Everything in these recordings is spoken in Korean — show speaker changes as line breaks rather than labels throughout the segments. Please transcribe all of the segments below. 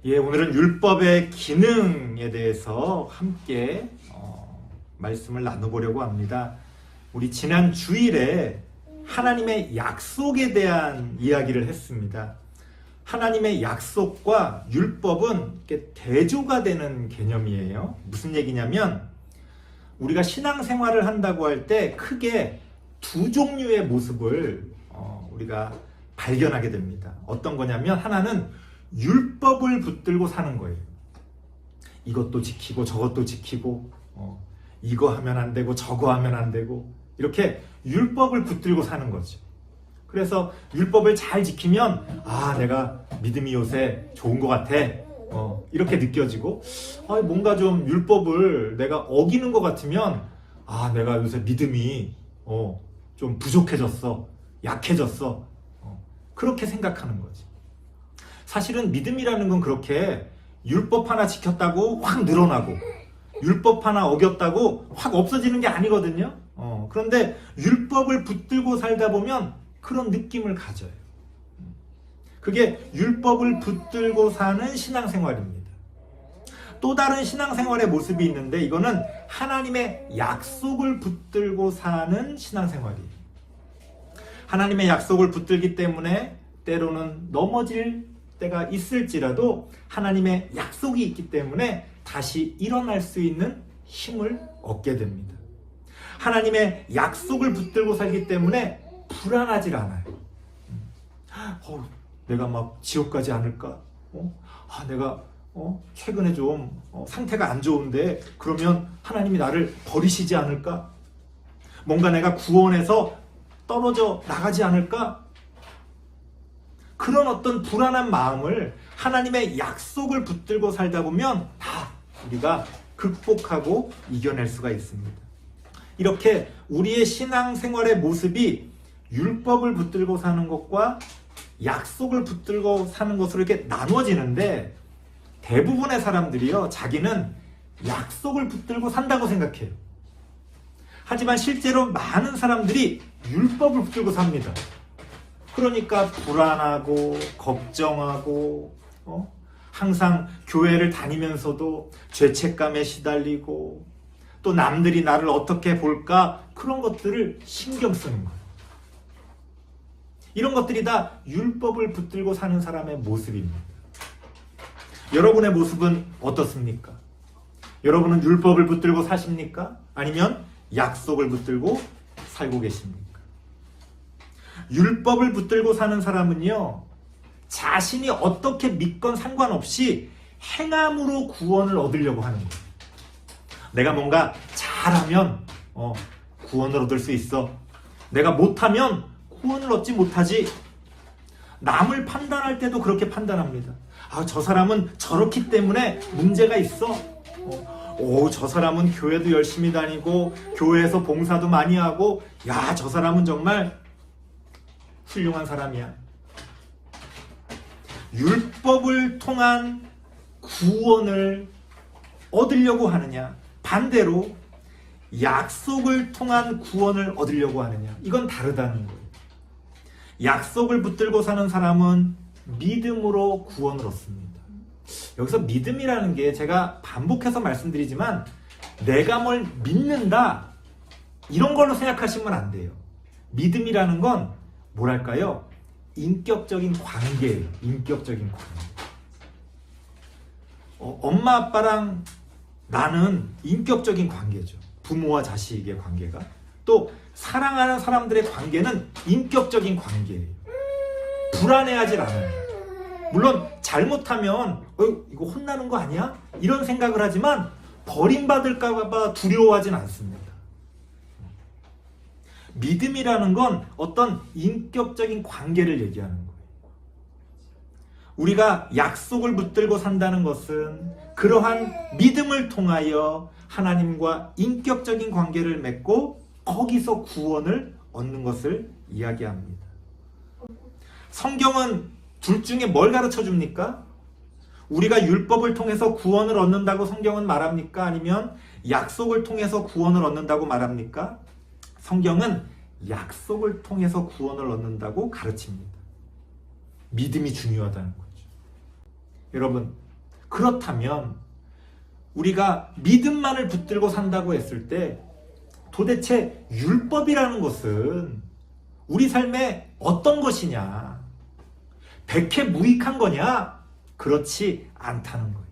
오늘은 율법의 기능에 대해서 함께 말씀을 나눠보려고 합니다. 우리 지난 주일에 하나님의 약속에 대한 이야기를 했습니다. 하나님의 약속과 율법은 대조가 되는 개념이에요. 무슨 얘기냐면 우리가 신앙생활을 한다고 할 때 크게 두 종류의 모습을 우리가 발견하게 됩니다. 어떤 거냐면 하나는 율법을 붙들고 사는 거예요. 이것도 지키고 저것도 지키고 이거 하면 안 되고 저거 하면 안 되고 이렇게 율법을 붙들고 사는 거죠. 그래서 율법을 잘 지키면 내가 믿음이 요새 좋은 것 같아 이렇게 느껴지고 뭔가 좀 율법을 내가 어기는 것 같으면 내가 요새 믿음이 좀 부족해졌어, 약해졌어 그렇게 생각하는 거지. 사실은 믿음이라는 건 그렇게 율법 하나 지켰다고 확 늘어나고 율법 하나 어겼다고 확 없어지는 게 아니거든요. 그런데 율법을 붙들고 살다 보면 그런 느낌을 가져요. 그게 율법을 붙들고 사는 신앙생활입니다. 또 다른 신앙생활의 모습이 있는데 이거는 하나님의 약속을 붙들고 사는 신앙생활이에요. 하나님의 약속을 붙들기 때문에 때로는 넘어질 때가 있을지라도 하나님의 약속이 있기 때문에 다시 일어날 수 있는 힘을 얻게 됩니다. 하나님의 약속을 붙들고 살기 때문에 불안하지 않아요. 내가 막 지옥 가지 않을까? 내가 최근에 좀 상태가 안 좋은데 그러면 하나님이 나를 버리시지 않을까? 뭔가 내가 구원에서 떨어져 나가지 않을까? 그런 어떤 불안한 마음을 하나님의 약속을 붙들고 살다 보면 다 우리가 극복하고 이겨낼 수가 있습니다. 이렇게 우리의 신앙생활의 모습이 율법을 붙들고 사는 것과 약속을 붙들고 사는 것으로 이렇게 나눠지는데 대부분의 사람들이요, 자기는 약속을 붙들고 산다고 생각해요. 하지만 실제로 많은 사람들이 율법을 붙들고 삽니다. 그러니까 불안하고 걱정하고 항상 교회를 다니면서도 죄책감에 시달리고 또 남들이 나를 어떻게 볼까 그런 것들을 신경 쓰는 거예요. 이런 것들이 다 율법을 붙들고 사는 사람의 모습입니다. 여러분의 모습은 어떻습니까? 여러분은 율법을 붙들고 사십니까? 아니면 약속을 붙들고 살고 계십니까? 율법을 붙들고 사는 사람은요, 자신이 어떻게 믿건 상관없이 행함으로 구원을 얻으려고 하는 거예요. 내가 뭔가 잘하면 구원을 얻을 수 있어. 내가 못하면 구원을 얻지 못하지. 남을 판단할 때도 그렇게 판단합니다. 저 사람은 저렇기 때문에 문제가 있어. 저 사람은 교회도 열심히 다니고 교회에서 봉사도 많이 하고 저 사람은 정말 훌륭한 사람이야. 율법을 통한 구원을 얻으려고 하느냐, 반대로 약속을 통한 구원을 얻으려고 하느냐, 이건 다르다는 거예요. 약속을 붙들고 사는 사람은 믿음으로 구원을 얻습니다. 여기서 믿음이라는 게 제가 반복해서 말씀드리지만 내가 뭘 믿는다 이런 걸로 생각하시면 안 돼요. 믿음이라는 건 뭐랄까요? 인격적인 관계예요. 인격적인 관계. 엄마 아빠랑 나는 인격적인 관계죠. 부모와 자식의 관계가. 또 사랑하는 사람들의 관계는 인격적인 관계예요. 불안해하질 않아요. 물론 잘못하면 이거 혼나는 거 아니야? 이런 생각을 하지만 버림받을까 봐 두려워하진 않습니다. 믿음이라는 건 어떤 인격적인 관계를 얘기하는 거예요. 우리가 약속을 붙들고 산다는 것은 그러한 믿음을 통하여 하나님과 인격적인 관계를 맺고 거기서 구원을 얻는 것을 이야기합니다. 성경은 둘 중에 뭘 가르쳐 줍니까? 우리가 율법을 통해서 구원을 얻는다고 성경은 말합니까? 아니면 약속을 통해서 구원을 얻는다고 말합니까? 성경은 약속을 통해서 구원을 얻는다고 가르칩니다. 믿음이 중요하다는 거죠. 여러분, 그렇다면 우리가 믿음만을 붙들고 산다고 했을 때 도대체 율법이라는 것은 우리 삶에 어떤 것이냐? 백해무익한 거냐? 그렇지 않다는 거예요.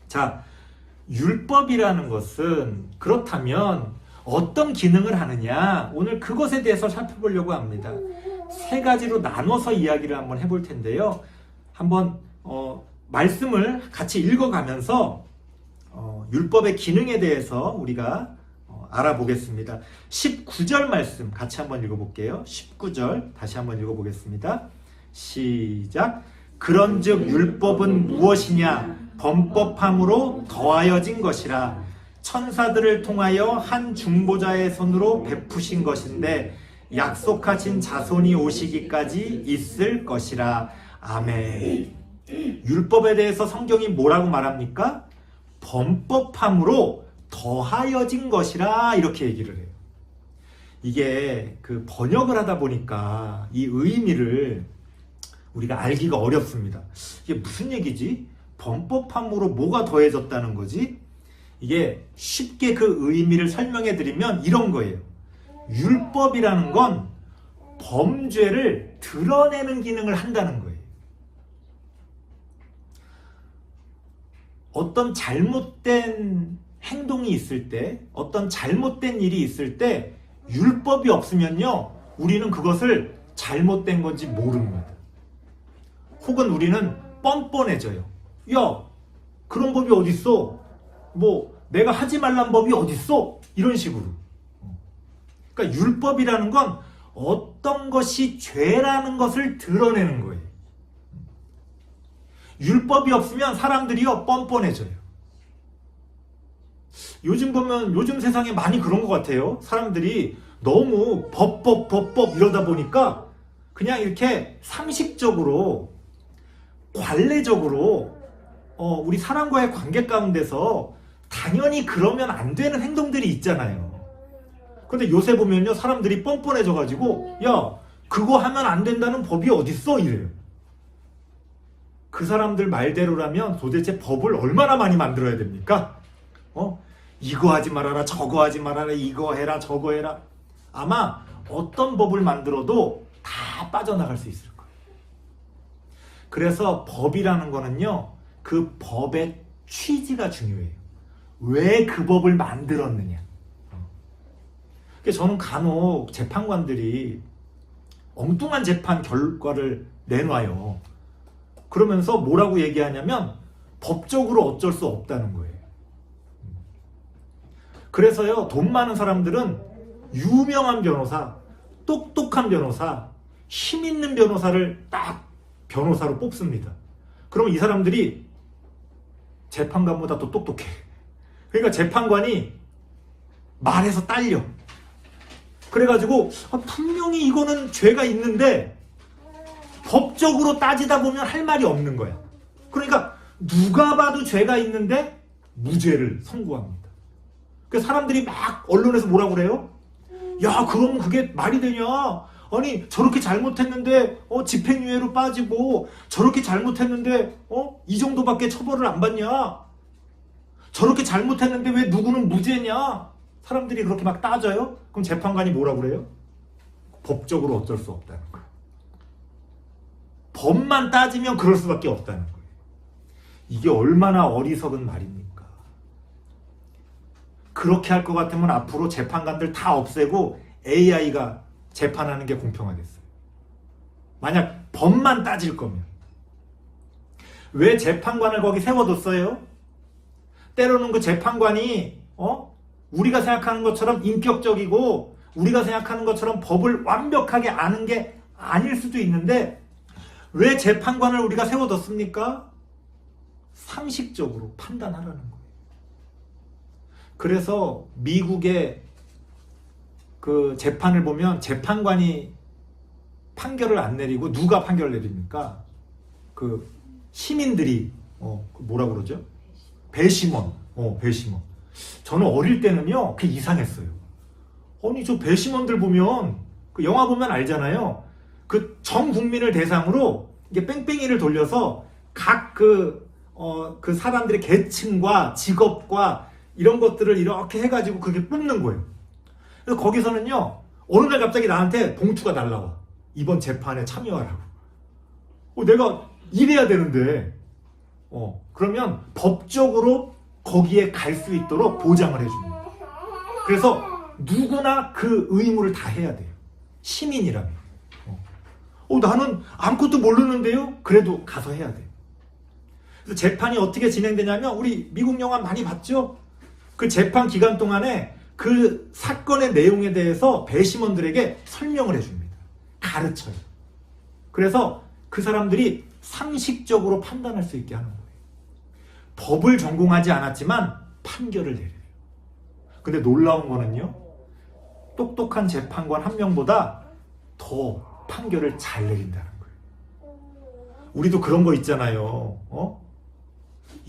자, 율법이라는 것은 그렇다면 어떤 기능을 하느냐? 오늘 그것에 대해서 살펴보려고 합니다. 세 가지로 나눠서 이야기를 한번 해볼 텐데요. 한번 말씀을 같이 읽어가면서 율법의 기능에 대해서 우리가 알아보겠습니다. 19절 말씀 같이 한번 읽어볼게요. 19절 다시 한번 읽어보겠습니다. 시작. 그런즉 율법은 무엇이냐? 범법함으로 더하여진 것이라. 천사들을 통하여 한 중보자의 손으로 베푸신 것인데 약속하신 자손이 오시기까지 있을 것이라. 아멘. 율법에 대해서 성경이 뭐라고 말합니까? 범법함으로 더하여진 것이라 이렇게 얘기를 해요. 이게 그 번역을 하다 보니까 이 의미를 우리가 알기가 어렵습니다. 이게 무슨 얘기지? 범법함으로 뭐가 더해졌다는 거지? 이게 쉽게 그 의미를 설명해 드리면 이런 거예요. 율법이라는 건 범죄를 드러내는 기능을 한다는 거예요. 어떤 잘못된 행동이 있을 때, 어떤 잘못된 일이 있을 때 율법이 없으면요, 우리는 그것을 잘못된 건지 모릅니다. 혹은 우리는 뻔뻔해져요. 야, 그런 법이 어딨어? 뭐 내가 하지 말란 법이 어딨어? 이런 식으로. 그러니까 율법이라는 건 어떤 것이 죄라는 것을 드러내는 거예요. 율법이 없으면 사람들이요 뻔뻔해져요. 요즘 보면 요즘 세상에 많이 그런 것 같아요. 사람들이 너무 법 이러다 보니까 그냥 이렇게 상식적으로 관례적으로 우리 사람과의 관계 가운데서 당연히 그러면 안 되는 행동들이 있잖아요. 근데 요새 보면요 사람들이 뻔뻔해져 가지고 야 그거 하면 안 된다는 법이 어딨어 이래요. 그 사람들 말대로라면 도대체 법을 얼마나 많이 만들어야 됩니까? 이거 하지 말아라, 저거 하지 말아라, 이거 해라, 저거 해라. 아마 어떤 법을 만들어도 다 빠져나갈 수 있을 거예요. 그래서 법이라는 거는요, 그 법의 취지가 중요해요. 왜 그 법을 만들었느냐. 저는 간혹 재판관들이 엉뚱한 재판 결과를 내놔요. 그러면서 뭐라고 얘기하냐면 법적으로 어쩔 수 없다는 거예요. 그래서요, 돈 많은 사람들은 유명한 변호사, 똑똑한 변호사, 힘 있는 변호사를 딱 변호사로 뽑습니다. 그러면 이 사람들이 재판관보다 더 똑똑해. 그러니까 재판관이 말해서 딸려. 그래가지고 분명히 이거는 죄가 있는데 법적으로 따지다 보면 할 말이 없는 거야. 그러니까 누가 봐도 죄가 있는데 무죄를 선고합니다. 그래서 사람들이 막 언론에서 뭐라고 그래요? 야, 그럼 그게 말이 되냐? 아니, 저렇게 잘못했는데 집행유예로 빠지고 저렇게 잘못했는데 이 정도밖에 처벌을 안 받냐? 저렇게 잘못했는데 왜 누구는 무죄냐? 사람들이 그렇게 막 따져요? 그럼 재판관이 뭐라고 그래요? 법적으로 어쩔 수 없다는 거예요. 법만 따지면 그럴 수밖에 없다는 거예요. 이게 얼마나 어리석은 말입니까? 그렇게 할 것 같으면 앞으로 재판관들 다 없애고 AI가 재판하는 게 공평하겠어요. 만약 법만 따질 거면. 왜 재판관을 거기 세워뒀어요? 때로는 그 재판관이 우리가 생각하는 것처럼 인격적이고 우리가 생각하는 것처럼 법을 완벽하게 아는 게 아닐 수도 있는데 왜 재판관을 우리가 세워뒀습니까? 상식적으로 판단하라는 거예요. 그래서 미국의 그 재판을 보면 재판관이 판결을 안 내리고 누가 판결을 내립니까? 그 시민들이 뭐라 그러죠? 배심원. 배심원. 저는 어릴 때는요, 그게 이상했어요. 아니, 저 배심원들 보면, 그 영화 보면 알잖아요. 그 전 국민을 대상으로 이게 뺑뺑이를 돌려서 각 그 사람들의 계층과 직업과 이런 것들을 이렇게 해가지고 그렇게 뽑는 거예요. 그래서 거기서는요, 어느 날 갑자기 나한테 봉투가 날라와. 이번 재판에 참여하라고. 내가 일해야 되는데, 그러면 법적으로 거기에 갈 수 있도록 보장을 해줍니다. 그래서 누구나 그 의무를 다 해야 돼요. 시민이라면. 나는 아무것도 모르는데요? 그래도 가서 해야 돼요. 그래서 재판이 어떻게 진행되냐면, 우리 미국 영화 많이 봤죠? 그 재판 기간 동안에 그 사건의 내용에 대해서 배심원들에게 설명을 해줍니다. 가르쳐요. 그래서 그 사람들이 상식적으로 판단할 수 있게 하는 거예요. 법을 전공하지 않았지만 판결을 내려요. 근데 놀라운 거는요, 똑똑한 재판관 한 명보다 더 판결을 잘 내린다는 거예요. 우리도 그런 거 있잖아요.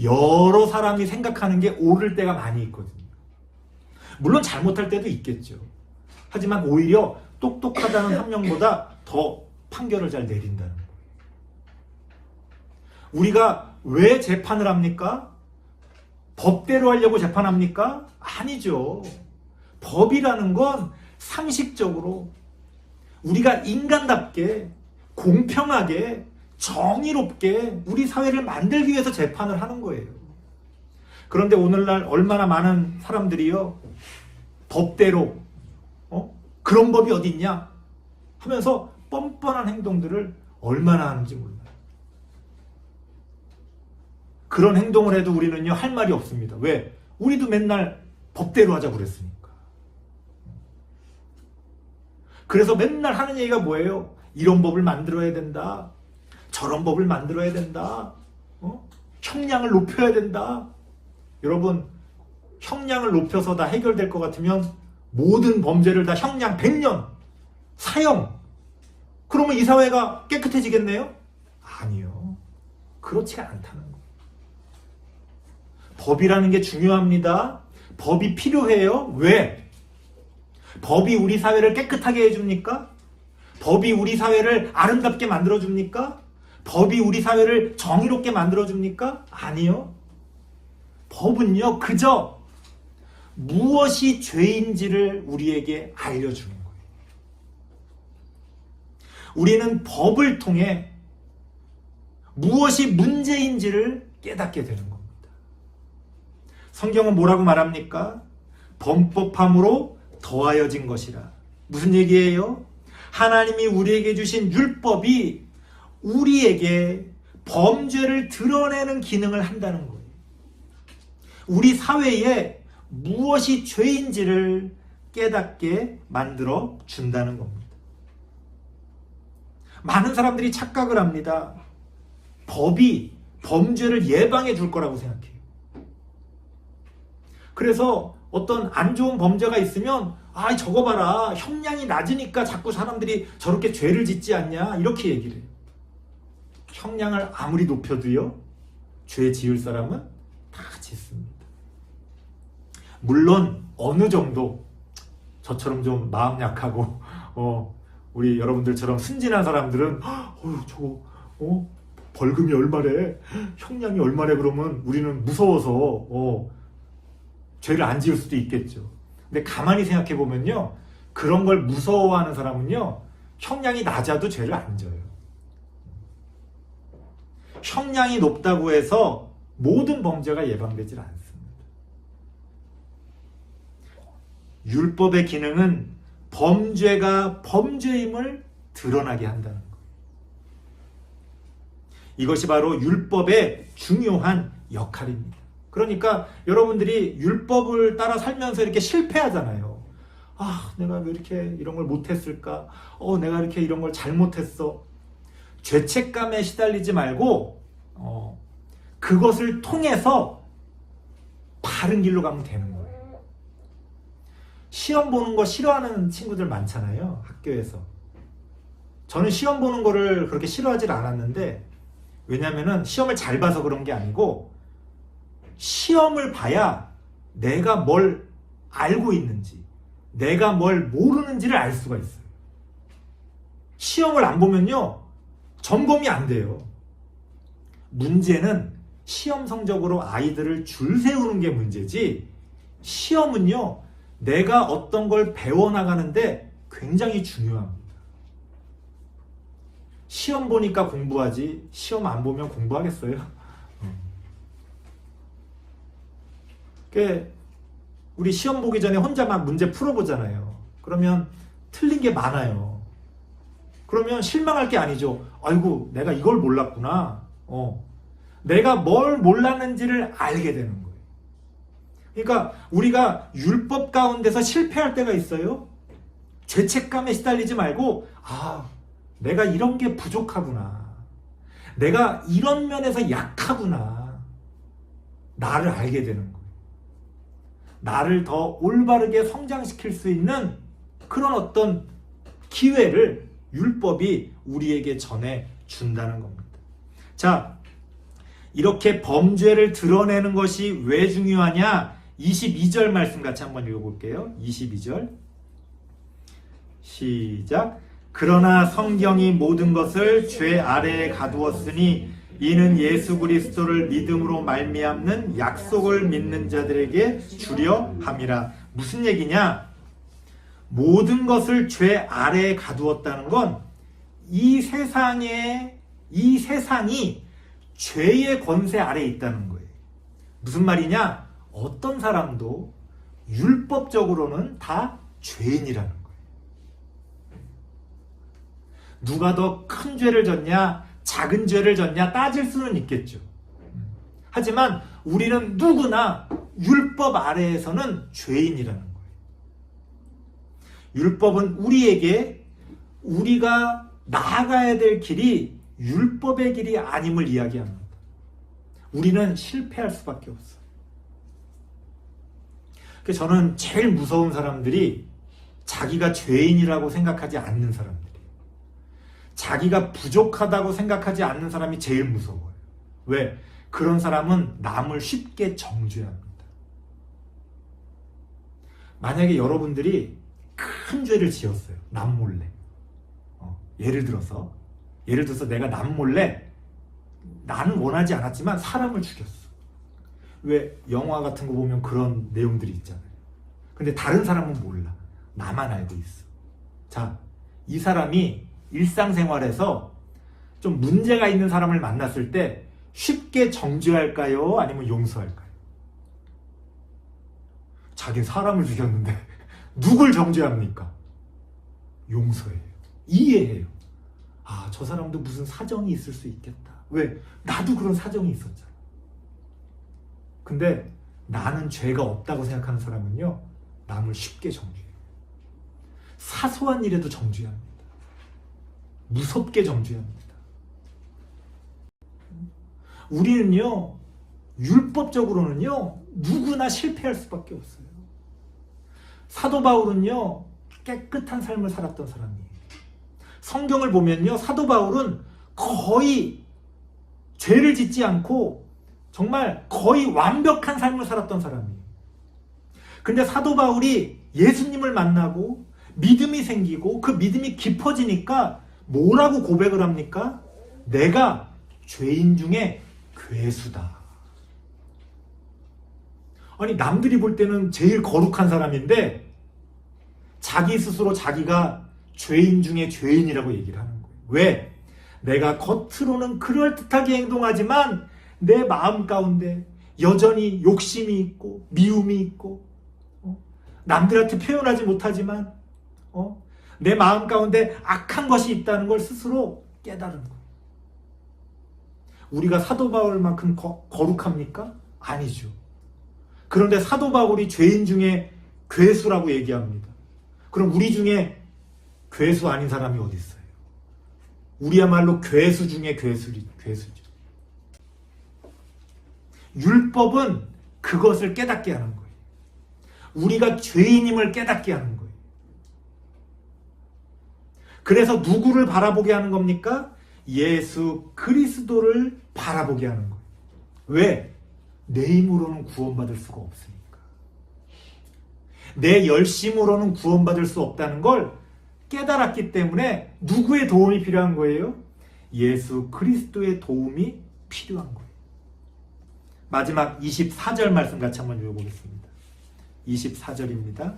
여러 사람이 생각하는 게 옳을 때가 많이 있거든요. 물론 잘못할 때도 있겠죠. 하지만 오히려 똑똑하다는 한 명보다 더 판결을 잘 내린다는 거예요. 우리가 왜 재판을 합니까? 법대로 하려고 재판합니까? 아니죠. 법이라는 건 상식적으로 우리가 인간답게 공평하게 정의롭게 우리 사회를 만들기 위해서 재판을 하는 거예요. 그런데 오늘날 얼마나 많은 사람들이요, 법대로 그런 법이 어디 있냐 하면서 뻔뻔한 행동들을 얼마나 하는지 몰라요. 그런 행동을 해도 우리는요, 할 말이 없습니다. 왜? 우리도 맨날 법대로 하자고 그랬으니까. 그래서 맨날 하는 얘기가 뭐예요? 이런 법을 만들어야 된다. 저런 법을 만들어야 된다. 형량을 높여야 된다. 여러분, 형량을 높여서 다 해결될 것 같으면 모든 범죄를 다 형량 100년, 사형. 그러면 이 사회가 깨끗해지겠네요? 아니요. 그렇지가 않다는 거예요. 법이라는 게 중요합니다. 법이 필요해요. 왜? 법이 우리 사회를 깨끗하게 해줍니까? 법이 우리 사회를 아름답게 만들어줍니까? 법이 우리 사회를 정의롭게 만들어줍니까? 아니요. 법은요, 그저 무엇이 죄인지를 우리에게 알려주는 거예요. 우리는 법을 통해 무엇이 문제인지를 깨닫게 되는 겁니다. 성경은 뭐라고 말합니까? 범법함으로 더하여진 것이라. 무슨 얘기예요? 하나님이 우리에게 주신 율법이 우리에게 범죄를 드러내는 기능을 한다는 거예요. 우리 사회에 무엇이 죄인지를 깨닫게 만들어 준다는 겁니다. 많은 사람들이 착각을 합니다. 법이 범죄를 예방해 줄 거라고 생각해요. 그래서 어떤 안 좋은 범죄가 있으면 저거 봐라, 형량이 낮으니까 자꾸 사람들이 저렇게 죄를 짓지 않냐, 이렇게 얘기를 해요. 형량을 아무리 높여도요, 죄 지을 사람은 다 짓습니다. 물론 어느 정도 저처럼 좀 마음 약하고 우리 여러분들처럼 순진한 사람들은 저거 벌금이 얼마래, 형량이 얼마래, 그러면 우리는 무서워서 죄를 안 지을 수도 있겠죠. 근데 가만히 생각해 보면요, 그런 걸 무서워하는 사람은요, 형량이 낮아도 죄를 안 져요. 형량이 높다고 해서 모든 범죄가 예방되질 않습니다. 율법의 기능은 범죄가 범죄임을 드러나게 한다는 것. 이것이 바로 율법의 중요한 역할입니다. 그러니까 여러분들이 율법을 따라 살면서 이렇게 실패하잖아요. 내가 왜 이렇게 이런 걸 못했을까? 내가 이렇게 이런 걸 잘못했어. 죄책감에 시달리지 말고 그것을 통해서 바른 길로 가면 되는 거예요. 시험 보는 거 싫어하는 친구들 많잖아요, 학교에서. 저는 시험 보는 거를 그렇게 싫어하지 않았는데, 왜냐면은 시험을 잘 봐서 그런 게 아니고, 시험을 봐야 내가 뭘 알고 있는지, 내가 뭘 모르는지를 알 수가 있어요. 시험을 안 보면요, 점검이 안 돼요. 문제는 시험 성적으로 아이들을 줄 세우는 게 문제지, 시험은요, 내가 어떤 걸 배워나가는데 굉장히 중요합니다. 시험 보니까 공부하지, 시험 안 보면 공부하겠어요? 우리 시험 보기 전에 혼자 막 문제 풀어보잖아요. 그러면 틀린 게 많아요. 그러면 실망할 게 아니죠. 아이고, 내가 이걸 몰랐구나. 내가 뭘 몰랐는지를 알게 되는 거예요. 그러니까 우리가 율법 가운데서 실패할 때가 있어요. 죄책감에 시달리지 말고, 내가 이런 게 부족하구나. 내가 이런 면에서 약하구나. 나를 알게 되는 거예요. 나를 더 올바르게 성장시킬 수 있는 그런 어떤 기회를 율법이 우리에게 전해 준다는 겁니다. 자, 이렇게 범죄를 드러내는 것이 왜 중요하냐? 22절 말씀 같이 한번 읽어볼게요. 22절 시작. 그러나 성경이 모든 것을 죄 아래에 가두었으니 이는 예수 그리스도를 믿음으로 말미암는 약속을 믿는 자들에게 주려 함이라. 무슨 얘기냐? 모든 것을 죄 아래에 가두었다는 건 이 세상이 죄의 권세 아래에 있다는 거예요. 무슨 말이냐? 어떤 사람도 율법적으로는 다 죄인이라는 거예요. 누가 더 큰 죄를 졌냐, 작은 죄를 졌냐 따질 수는 있겠죠. 하지만 우리는 누구나 율법 아래에서는 죄인이라는 거예요. 율법은 우리에게 우리가 나아가야 될 길이 율법의 길이 아님을 이야기합니다. 우리는 실패할 수밖에 없어요. 그래서 저는 제일 무서운 사람들이 자기가 죄인이라고 생각하지 않는 사람들이에요. 자기가 부족하다고 생각하지 않는 사람이 제일 무서워요. 왜? 그런 사람은 남을 쉽게 정죄합니다. 만약에 여러분들이 큰 죄를 지었어요. 남 몰래. 예를 들어서 내가 남 몰래, 나는 원하지 않았지만 사람을 죽였어. 왜? 영화 같은 거 보면 그런 내용들이 있잖아요. 근데 다른 사람은 몰라. 나만 알고 있어. 자, 이 사람이 일상생활에서 좀 문제가 있는 사람을 만났을 때 쉽게 정죄할까요? 아니면 용서할까요? 자기는 사람을 죽였는데 누굴 정죄합니까? 용서해요. 이해해요. 저 사람도 무슨 사정이 있을 수 있겠다. 왜? 나도 그런 사정이 있었잖아. 근데 나는 죄가 없다고 생각하는 사람은요, 남을 쉽게 정죄해요. 사소한 일에도 정죄합니다. 무섭게 정죄합니다. 우리는요, 율법적으로는요, 누구나 실패할 수밖에 없어요. 사도 바울은요, 깨끗한 삶을 살았던 사람이에요. 성경을 보면요, 사도 바울은 거의 죄를 짓지 않고 정말 거의 완벽한 삶을 살았던 사람이에요. 근데 사도 바울이 예수님을 만나고 믿음이 생기고 그 믿음이 깊어지니까 뭐라고 고백을 합니까? 내가 죄인 중에 괴수다. 아니, 남들이 볼 때는 제일 거룩한 사람인데 자기 스스로 자기가 죄인 중에 죄인이라고 얘기를 하는 거예요. 왜? 내가 겉으로는 그럴듯하게 행동하지만 내 마음 가운데 여전히 욕심이 있고 미움이 있고 남들한테 표현하지 못하지만 내 마음 가운데 악한 것이 있다는 걸 스스로 깨달은 거예요. 우리가 사도 바울만큼 거룩합니까? 아니죠. 그런데 사도 바울이 죄인 중에 괴수라고 얘기합니다. 그럼 우리 중에 괴수 아닌 사람이 어디 있어요? 우리야말로 괴수 중에 괴수죠. 율법은 그것을 깨닫게 하는 거예요. 우리가 죄인임을 깨닫게 하는 거예요. 그래서 누구를 바라보게 하는 겁니까? 예수 그리스도를 바라보게 하는 거예요. 왜? 내 힘으로는 구원받을 수가 없으니까. 내 열심으로는 구원받을 수 없다는 걸 깨달았기 때문에 누구의 도움이 필요한 거예요? 예수 그리스도의 도움이 필요한 거예요. 마지막 24절 말씀 같이 한번 읽어보겠습니다. 24절입니다.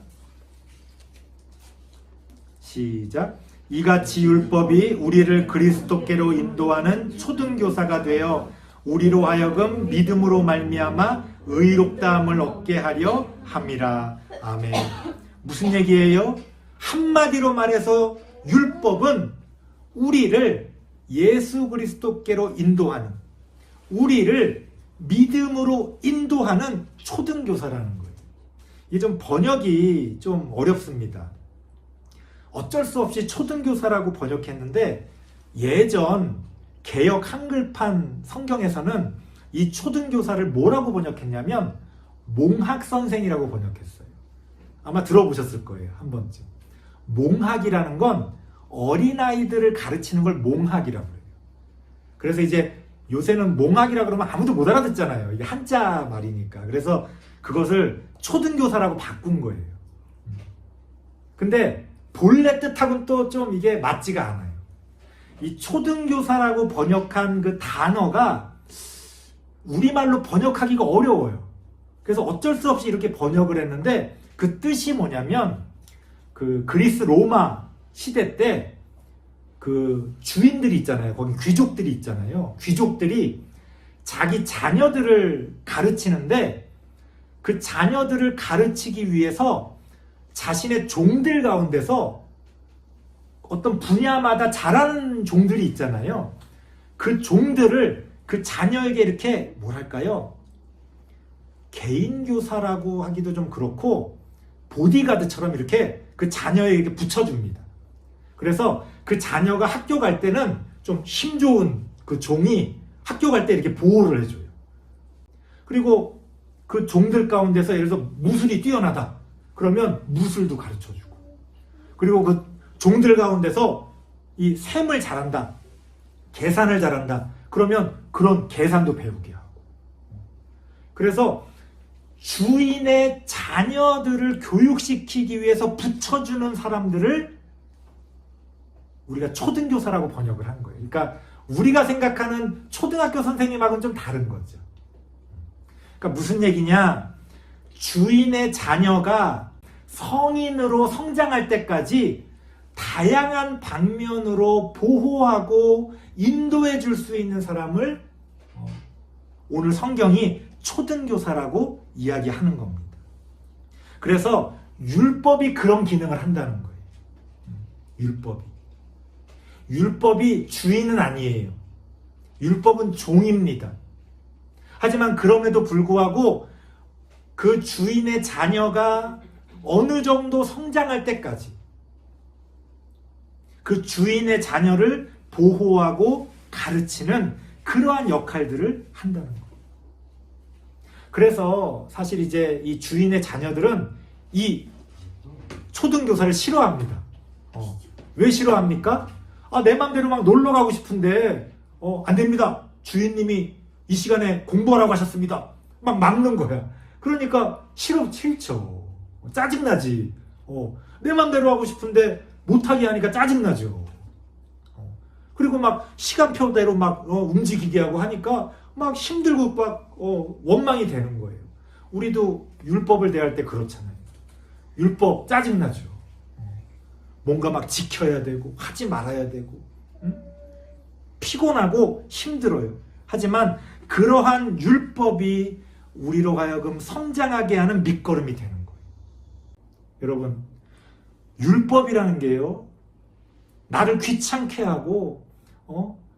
시작. 이같이 율법이 우리를 그리스도께로 인도하는 초등교사가 되어 우리로 하여금 믿음으로 말미암아 의롭다함을 얻게 하려 함이라. 아멘. 무슨 얘기예요? 한마디로 말해서 율법은 우리를 예수 그리스도께로 인도하는, 우리를 믿음으로 인도하는 초등교사라는 거예요. 이게 좀 번역이 좀 어렵습니다. 어쩔 수 없이 초등교사라고 번역했는데 예전 개역 한글판 성경에서는 이 초등교사를 뭐라고 번역했냐면 몽학선생이라고 번역했어요. 아마 들어보셨을 거예요. 한 번쯤. 몽학이라는 건 어린아이들을 가르치는 걸 몽학이라고 해요. 그래서 이제 요새는 몽학이라 그러면 아무도 못 알아듣잖아요. 이게 한자 말이니까. 그래서 그것을 초등교사라고 바꾼 거예요. 근데 본래 뜻하고는 또 좀 이게 맞지가 않아요. 이 초등교사라고 번역한 그 단어가 우리말로 번역하기가 어려워요. 그래서 어쩔 수 없이 이렇게 번역을 했는데 그 뜻이 뭐냐면 그 그리스 로마 시대 때 그 주인들이 있잖아요. 거기 귀족들이 있잖아요. 귀족들이 자기 자녀들을 가르치는데 그 자녀들을 가르치기 위해서 자신의 종들 가운데서 어떤 분야마다 잘하는 종들이 있잖아요. 그 종들을 그 자녀에게 이렇게 뭐랄까요? 개인교사라고 하기도 좀 그렇고 보디가드처럼 이렇게 그 자녀에게 이렇게 붙여줍니다. 그래서 그 자녀가 학교 갈 때는 좀 힘 좋은 그 종이 학교 갈 때 이렇게 보호를 해줘요. 그리고 그 종들 가운데서 예를 들어서 무술이 뛰어나다. 그러면 무술도 가르쳐주고. 그리고 그 종들 가운데서 이 셈을 잘한다. 계산을 잘한다. 그러면 그런 계산도 배우게 하고. 그래서 주인의 자녀들을 교육시키기 위해서 붙여주는 사람들을 우리가 초등교사라고 번역을 한 거예요. 그러니까 우리가 생각하는 초등학교 선생님하고는 좀 다른 거죠. 그러니까 무슨 얘기냐? 주인의 자녀가 성인으로 성장할 때까지 다양한 방면으로 보호하고 인도해 줄 수 있는 사람을 오늘 성경이 초등교사라고 이야기하는 겁니다. 그래서 율법이 그런 기능을 한다는 거예요. 율법이 주인은 아니에요. 율법은 종입니다. 하지만 그럼에도 불구하고 그 주인의 자녀가 어느 정도 성장할 때까지 그 주인의 자녀를 보호하고 가르치는 그러한 역할들을 한다는 거예요. 그래서 사실 이제 이 주인의 자녀들은 이 초등교사를 싫어합니다. 왜 싫어합니까? 내 맘대로 막 놀러 가고 싶은데 안 됩니다. 주인님이 이 시간에 공부하라고 하셨습니다. 막 막는 거야. 그러니까 싫죠. 짜증나지. 내 맘대로 하고 싶은데 못하게 하니까 짜증나죠. 그리고 막 시간표대로 막 움직이게 하고 하니까 막 힘들고 막 원망이 되는 거예요. 우리도 율법을 대할 때 그렇잖아요. 율법 짜증나죠. 뭔가 막 지켜야 되고 하지 말아야 되고 피곤하고 힘들어요. 하지만 그러한 율법이 우리로 하여금 성장하게 하는 밑거름이 되는 거예요. 여러분, 율법이라는 게요, 나를 귀찮게 하고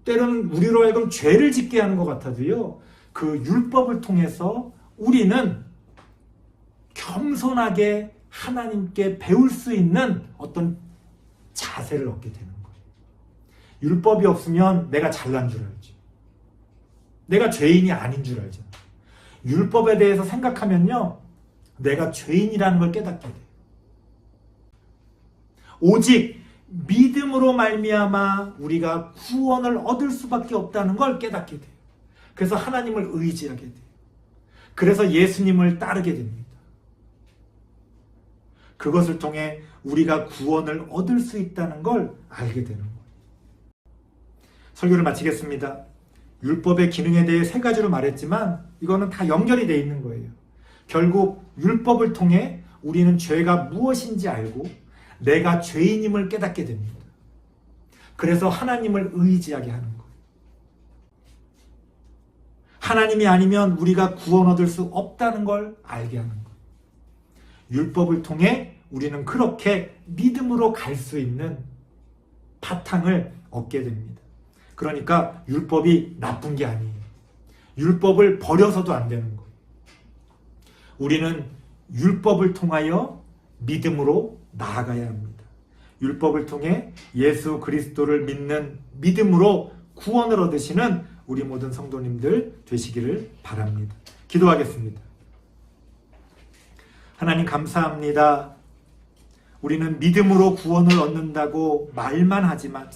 때로는 우리로 하여금 죄를 짓게 하는 것 같아도요, 그 율법을 통해서 우리는 겸손하게 하나님께 배울 수 있는 어떤 자세를 얻게 되는 거예요. 율법이 없으면 내가 잘난 줄 알지. 내가 죄인이 아닌 줄 알잖아. 율법에 대해서 생각하면요, 내가 죄인이라는 걸 깨닫게 돼요. 오직 믿음으로 말미암아 우리가 구원을 얻을 수밖에 없다는 걸 깨닫게 돼요. 그래서 하나님을 의지하게 돼요. 그래서 예수님을 따르게 됩니다. 그것을 통해 우리가 구원을 얻을 수 있다는 걸 알게 되는 거예요. 설교를 마치겠습니다. 율법의 기능에 대해 세 가지로 말했지만 이거는 다 연결이 되어 있는 거예요. 결국 율법을 통해 우리는 죄가 무엇인지 알고 내가 죄인임을 깨닫게 됩니다. 그래서 하나님을 의지하게 하는 거예요. 하나님이 아니면 우리가 구원 얻을 수 없다는 걸 알게 하는 거예요. 율법을 통해 우리는 그렇게 믿음으로 갈 수 있는 바탕을 얻게 됩니다. 그러니까 율법이 나쁜 게 아니에요. 율법을 버려서도 안 되는 거예요. 우리는 율법을 통하여 믿음으로 나아가야 합니다. 율법을 통해 예수 그리스도를 믿는 믿음으로 구원을 얻으시는 우리 모든 성도님들 되시기를 바랍니다. 기도하겠습니다. 하나님 감사합니다. 우리는 믿음으로 구원을 얻는다고 말만 하지만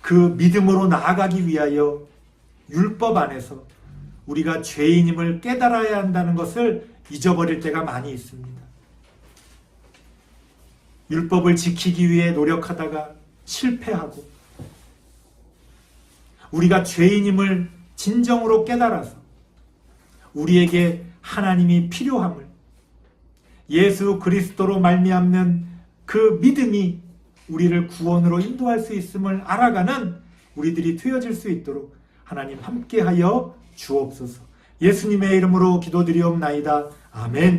그 믿음으로 나아가기 위하여 율법 안에서 우리가 죄인임을 깨달아야 한다는 것을 잊어버릴 때가 많이 있습니다. 율법을 지키기 위해 노력하다가 실패하고 우리가 죄인임을 진정으로 깨달아서 우리에게 하나님이 필요함을 예수 그리스도로 말미암는 그 믿음이 우리를 구원으로 인도할 수 있음을 알아가는 우리들이 되어질 수 있도록 하나님 함께하여 주옵소서. 예수님의 이름으로 기도드리옵나이다. 아멘.